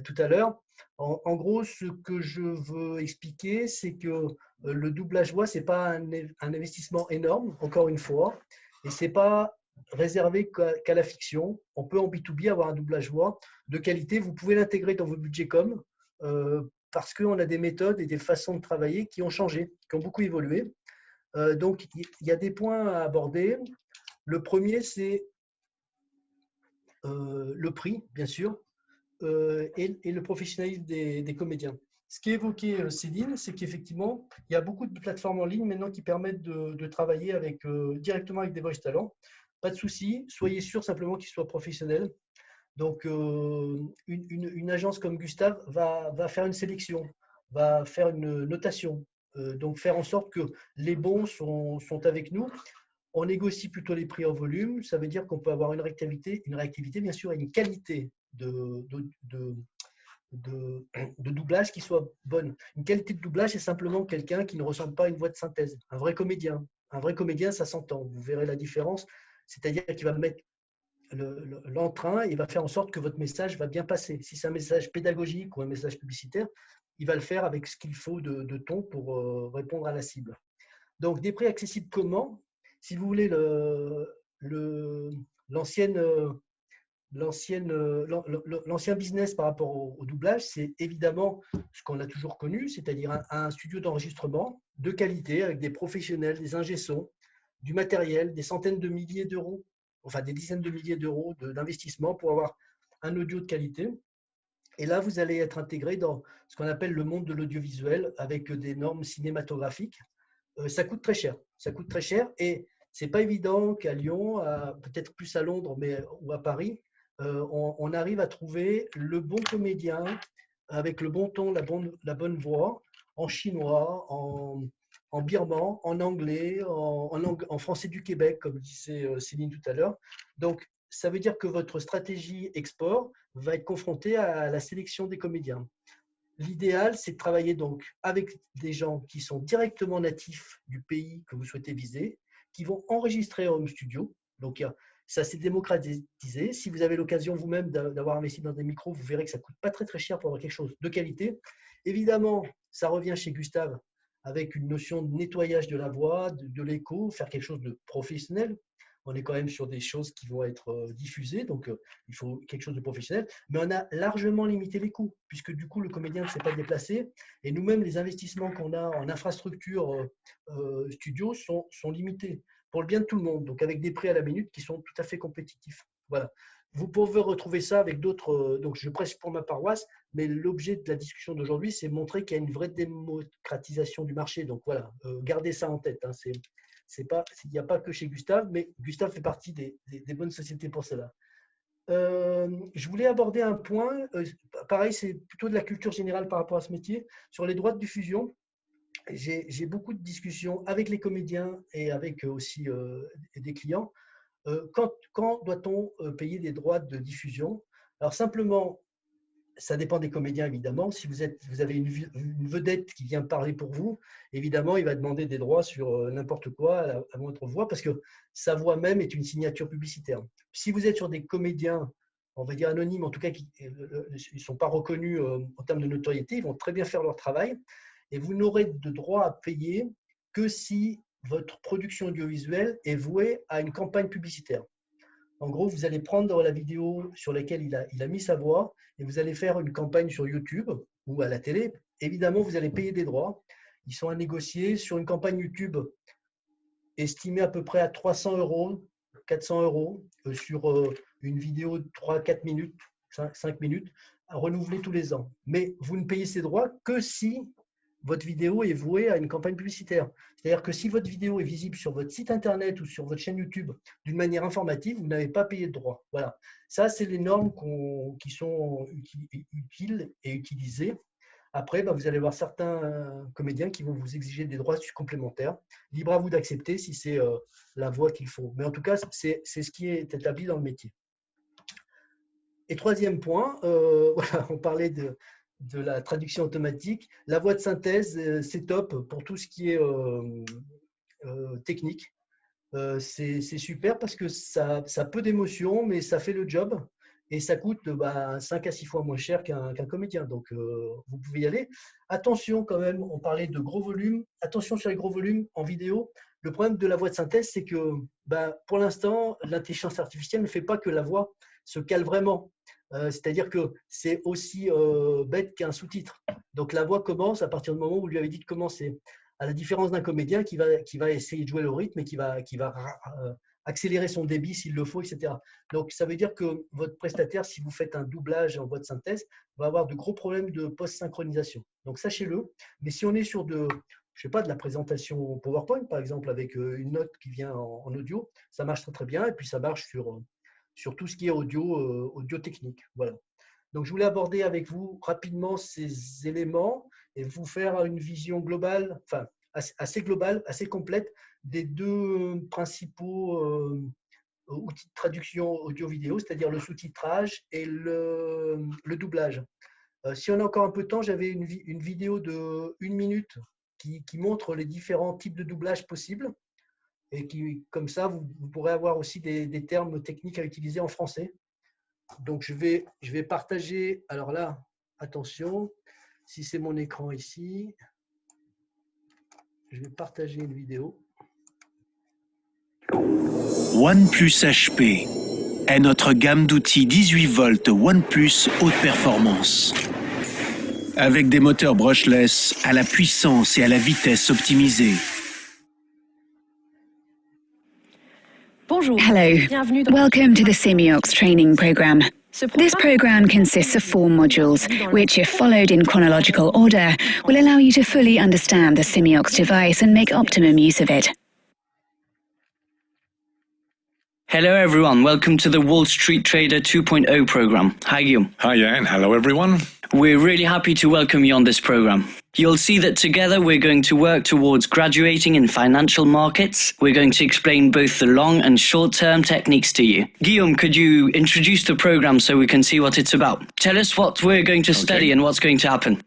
tout à l'heure. En gros, ce que je veux expliquer, c'est que le doublage voix, ce n'est pas un investissement énorme, encore une fois, et ce n'est pas réservé qu'à la fiction. On peut en B2B avoir un doublage voix de qualité. Vous pouvez l'intégrer dans vos budgets com parce qu'on a des méthodes et des façons de travailler qui ont changé, qui ont beaucoup évolué. Donc, il y a des points à aborder. Le premier, c'est le prix, bien sûr, et le professionnalisme des comédiens. Ce qui est évoqué, Céline, c'est qu'effectivement, il y a beaucoup de plateformes en ligne maintenant qui permettent de travailler directement avec des voice talents. Pas de souci, soyez sûr simplement qu'ils soient professionnels. Donc, une agence comme Gustave va faire une sélection, va faire une notation, donc faire en sorte que les bons sont avec nous. On négocie plutôt les prix en volume. Ça veut dire qu'on peut avoir une réactivité bien sûr, et une qualité de doublage qui soit bonne. Une qualité de doublage, c'est simplement quelqu'un qui ne ressemble pas à une voix de synthèse. Un vrai comédien, ça s'entend. Vous verrez la différence. C'est-à-dire qu'il va mettre l'entrain et il va faire en sorte que votre message va bien passer. Si c'est un message pédagogique ou un message publicitaire, il va le faire avec ce qu'il faut de ton pour répondre à la cible. Donc, des prix accessibles comment? Si vous voulez, l'ancien business par rapport au doublage, c'est évidemment ce qu'on a toujours connu, c'est-à-dire un studio d'enregistrement de qualité avec des professionnels, des ingé-sons, du matériel, des centaines de milliers d'euros, enfin des dizaines de milliers d'euros d'investissement pour avoir un audio de qualité. Et là, vous allez être intégré dans ce qu'on appelle le monde de l'audiovisuel avec des normes cinématographiques. Ça coûte très cher. Ça coûte très cher et c'est pas évident qu'à Lyon, peut-être plus à Londres ou à Paris, on arrive à trouver le bon comédien avec le bon ton, la bonne voix, en chinois, en birman, en anglais, en français du Québec, comme disait Céline tout à l'heure. Donc, ça veut dire que votre stratégie export va être confrontée à la sélection des comédiens. L'idéal, c'est de travailler donc avec des gens qui sont directement natifs du pays que vous souhaitez viser, qui vont enregistrer en home studio. Donc, ça s'est démocratisé. Si vous avez l'occasion vous-même d'avoir investi dans des micros, vous verrez que ça ne coûte pas très, très cher pour avoir quelque chose de qualité. Évidemment, ça revient chez Gustave avec une notion de nettoyage de la voix, de l'écho, faire quelque chose de professionnel. On est quand même sur des choses qui vont être diffusées, donc il faut quelque chose de professionnel. Mais on a largement limité les coûts, puisque du coup, le comédien ne s'est pas déplacé. Et nous-mêmes, les investissements qu'on a en infrastructure studio sont limités pour le bien de tout le monde, donc avec des prix à la minute qui sont tout à fait compétitifs. Voilà. Vous pouvez retrouver ça avec d'autres. Donc, je prêche pour ma paroisse, mais l'objet de la discussion d'aujourd'hui, c'est montrer qu'il y a une vraie démocratisation du marché. Donc, voilà, gardez ça en tête. Hein, il n'y a pas que chez Gustave, mais Gustave fait partie des bonnes sociétés pour cela. Je voulais aborder un point, pareil, c'est plutôt de la culture générale par rapport à ce métier, sur les droits de diffusion. J'ai beaucoup de discussions avec les comédiens et avec aussi des clients. Quand doit-on payer des droits de diffusion? Alors simplement, ça dépend des comédiens, évidemment. Si vous avez une vedette qui vient parler pour vous, évidemment, il va demander des droits sur n'importe quoi à votre voix, parce que sa voix même est une signature publicitaire. Si vous êtes sur des comédiens, on va dire anonymes, en tout cas, qui ne sont pas reconnus en termes de notoriété, ils vont très bien faire leur travail, et vous n'aurez de droit à payer que si votre production audiovisuelle est vouée à une campagne publicitaire. En gros, vous allez prendre la vidéo sur laquelle il a mis sa voix et vous allez faire une campagne sur YouTube ou à la télé. Évidemment, vous allez payer des droits. Ils sont à négocier sur une campagne YouTube estimée à peu près à 300 €, 400 € sur une vidéo de 3-4 minutes, 5 minutes, à renouveler tous les ans. Mais vous ne payez ces droits que si votre vidéo est vouée à une campagne publicitaire. C'est-à-dire que si votre vidéo est visible sur votre site internet ou sur votre chaîne YouTube d'une manière informative, vous n'avez pas payé de droit. Voilà. Ça, c'est les normes qui sont utiles et utilisées. Après, vous allez avoir certains comédiens qui vont vous exiger des droits complémentaires. Libre à vous d'accepter si c'est la voie qu'il faut. Mais en tout cas, c'est ce qui est établi dans le métier. Et troisième point, voilà, on parlait de la traduction automatique. La voix de synthèse, c'est top pour tout ce qui est technique. C'est super parce que ça a peu d'émotion, mais ça fait le job et ça coûte 5 à 6 fois moins cher qu'un comédien. Donc, vous pouvez y aller. Attention quand même, on parlait de gros volumes. Attention sur les gros volumes en vidéo. Le problème de la voix de synthèse, c'est que pour l'instant, l'intelligence artificielle ne fait pas que la voix se cale vraiment. C'est-à-dire que c'est aussi bête qu'un sous-titre. Donc, la voix commence à partir du moment où vous lui avez dit de commencer. À la différence d'un comédien qui va essayer de jouer le rythme et qui va accélérer son débit s'il le faut, etc. Donc, ça veut dire que votre prestataire, si vous faites un doublage en voix de synthèse, va avoir de gros problèmes de post-synchronisation. Donc, sachez-le. Mais si on est sur de la présentation PowerPoint, par exemple, avec une note qui vient en audio, ça marche très, très bien. Et puis, ça marche sur tout ce qui est audio technique. Voilà. Donc, je voulais aborder avec vous rapidement ces éléments et vous faire une vision globale, enfin assez globale, assez complète des deux principaux outils de traduction audio-vidéo, c'est-à-dire le sous-titrage et le doublage. Si on a encore un peu de temps, j'avais une vidéo de 1 minute qui montre les différents types de doublage possibles et qui, comme ça, vous pourrez avoir aussi des termes techniques à utiliser en français. Donc, je vais partager. Alors là, attention, si c'est mon écran ici, je vais partager une vidéo. OnePlus HP est notre gamme d'outils 18 volts OnePlus haute performance. Avec des moteurs brushless à la puissance et à la vitesse optimisée. Hello, welcome to the Semiox training program. This program consists of 4 modules, which, if followed in chronological order, will allow you to fully understand the Semiox device and make optimum use of it. Hello everyone, welcome to the Wall Street Trader 2.0 program. Hi Guillaume. Hi Jan, hello everyone. We're really happy to welcome you on this program. You'll see that together we're going to work towards graduating in financial markets. We're going to explain both the long and short-term techniques to you. Guillaume, could you introduce the program so we can see what it's about? Tell us what we're going to study and what's going to happen.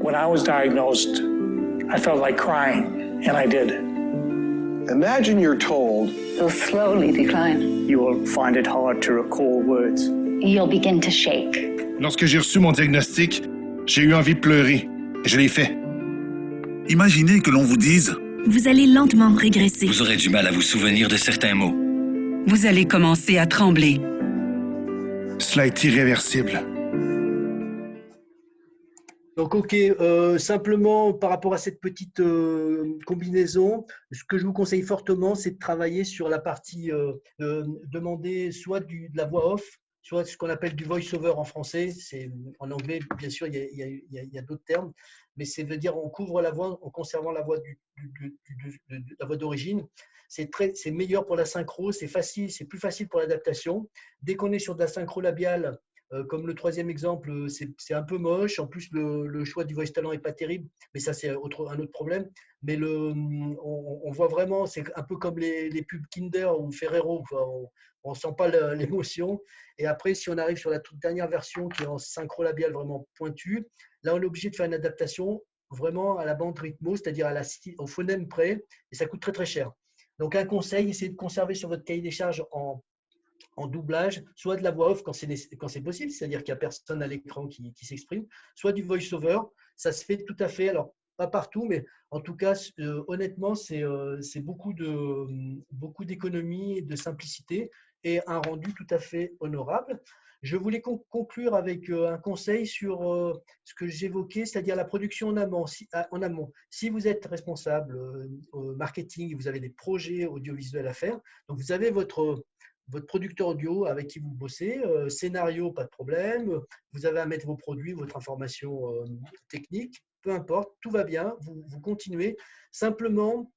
When I was diagnosed, I felt like crying, and I did. Imagine you're told you'll slowly decline. You will find it hard to recall words. You'll begin to shake. Lorsque j'ai reçu mon diagnostic, j'ai eu envie de pleurer. Et je l'ai fait. Imaginez que l'on vous dise « Vous allez lentement régresser. Vous aurez du mal à vous souvenir de certains mots. Vous allez commencer à trembler. Cela est irréversible. » Donc, OK, simplement par rapport à cette petite combinaison, ce que je vous conseille fortement, c'est de travailler sur la partie, demander soit de la voix off, soit ce qu'on appelle du voice-over en français. En anglais, bien sûr, il y a d'autres termes, mais ça veut dire on couvre la voix en conservant la voix la voix d'origine. C'est meilleur pour la synchro, c'est plus facile pour l'adaptation. Dès qu'on est sur de la synchro labiale, comme le troisième exemple, c'est un peu moche. En plus, le choix du voice talent n'est pas terrible, mais ça, c'est un autre problème. Mais on voit vraiment, c'est un peu comme les pubs Kinder ou Ferrero. On ne sent pas l'émotion. Et après, si on arrive sur la toute dernière version qui est en synchro labial vraiment pointue, là, on est obligé de faire une adaptation vraiment à la bande rythmo, c'est-à-dire au phonème près, et ça coûte très, très cher. Donc, un conseil, essayez de conserver sur votre cahier des charges en doublage, soit de la voix off quand c'est possible, c'est-à-dire qu'il n'y a personne à l'écran qui s'exprime, soit du voice-over. Ça se fait tout à fait, alors pas partout, mais en tout cas, honnêtement, c'est beaucoup d'économie et de simplicité et un rendu tout à fait honorable. Je voulais conclure avec un conseil sur ce que j'évoquais, c'est-à-dire la production en amont. Si vous êtes responsable marketing et vous avez des projets audiovisuels à faire, donc vous avez votre producteur audio avec qui vous bossez, scénario, pas de problème, vous avez à mettre vos produits, votre information technique, peu importe, tout va bien, vous continuez. Simplement,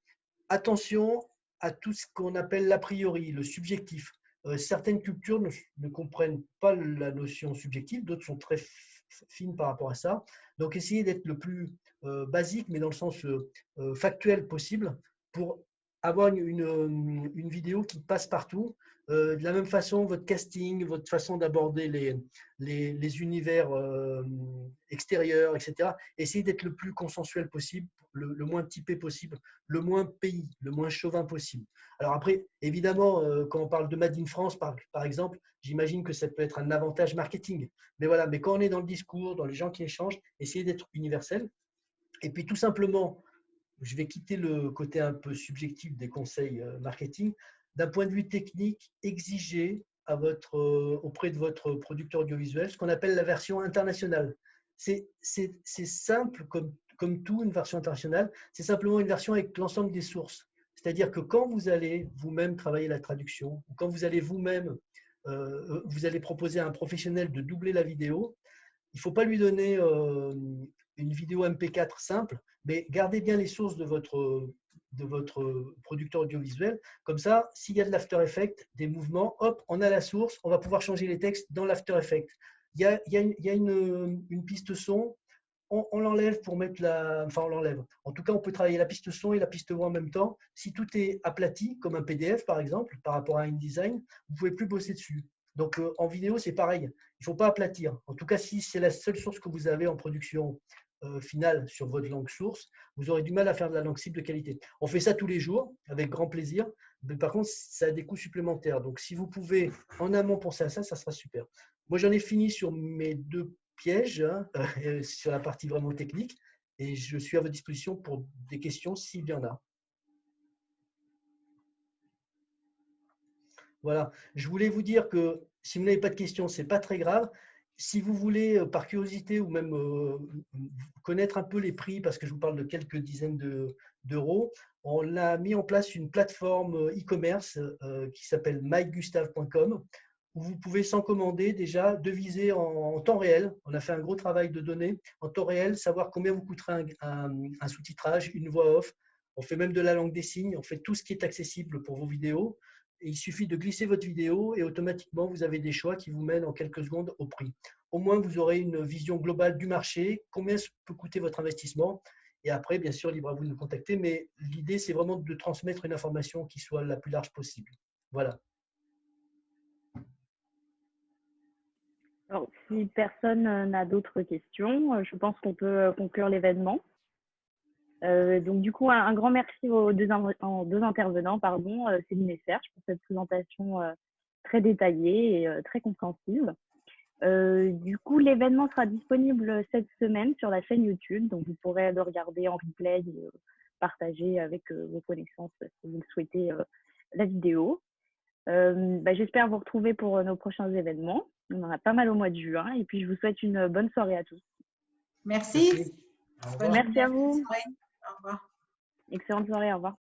attention à tout ce qu'on appelle l'a priori, le subjectif. Certaines cultures ne comprennent pas la notion subjective, d'autres sont très fines par rapport à ça. Donc, essayez d'être le plus basique, mais dans le sens factuel possible, pour avoir une vidéo qui passe partout. De la même façon, votre casting, votre façon d'aborder les univers extérieurs, etc. Essayez d'être le plus consensuel possible, le moins typé possible, le moins pays, le moins chauvin possible. Alors après, évidemment, quand on parle de Made in France, par exemple, j'imagine que ça peut être un avantage marketing. Mais voilà, mais quand on est dans le discours, dans les gens qui échangent, essayez d'être universel. Et puis tout simplement, je vais quitter le côté un peu subjectif des conseils marketing. D'un point de vue technique, exigez auprès de votre producteur audiovisuel ce qu'on appelle la version internationale. C'est simple comme tout, une version internationale. C'est simplement une version avec l'ensemble des sources. C'est-à-dire que quand vous allez vous-même travailler la traduction, ou quand vous allez vous-même, vous allez proposer à un professionnel de doubler la vidéo, il ne faut pas lui donner une vidéo MP4 simple, mais gardez bien les sources de votre producteur audiovisuel. Comme ça, s'il y a de l'After Effects, des mouvements, hop, on a la source, on va pouvoir changer les textes dans l'After Effects. Il y a une piste son, on l'enlève pour mettre Enfin, on l'enlève. En tout cas, on peut travailler la piste son et la piste voix en même temps. Si tout est aplati, comme un PDF par exemple, par rapport à InDesign, vous ne pouvez plus bosser dessus. Donc, en vidéo, c'est pareil. Il ne faut pas aplatir. En tout cas, si c'est la seule source que vous avez en production finale sur votre langue source, vous aurez du mal à faire de la langue cible de qualité. On fait ça tous les jours, avec grand plaisir. Mais par contre, ça a des coûts supplémentaires. Donc, si vous pouvez en amont penser à ça, ça sera super. Moi, j'en ai fini sur mes 2 pièges, sur la partie vraiment technique. Et je suis à votre disposition pour des questions s'il y en a. Voilà. Je voulais vous dire que si vous n'avez pas de questions, ce n'est pas très grave. Si vous voulez, par curiosité ou même connaître un peu les prix, parce que je vous parle de quelques dizaines d'euros, on a mis en place une plateforme e-commerce qui s'appelle mygustave.com, où vous pouvez sans commander déjà deviser en temps réel. On a fait un gros travail de données en temps réel, savoir combien vous coûtera un sous-titrage, une voix off. On fait même de la langue des signes, on fait tout ce qui est accessible pour vos vidéos. Et il suffit de glisser votre vidéo et automatiquement, vous avez des choix qui vous mènent en quelques secondes au prix. Au moins, vous aurez une vision globale du marché, combien peut coûter votre investissement. Et après, bien sûr, libre à vous de nous contacter. Mais l'idée, c'est vraiment de transmettre une information qui soit la plus large possible. Voilà. Alors, si personne n'a d'autres questions, je pense qu'on peut conclure l'événement. Donc, du coup, un grand merci aux deux intervenants, Céline et Serge, pour cette présentation très détaillée et très compréhensive. Du coup, l'événement sera disponible cette semaine sur la chaîne YouTube, donc vous pourrez le regarder en replay et partager avec vos connaissances, si vous le souhaitez, la vidéo. J'espère vous retrouver pour nos prochains événements. On en a pas mal au mois de juin, et puis je vous souhaite une bonne soirée à tous. Merci. Merci à vous. Au revoir. Excellente soirée, au revoir.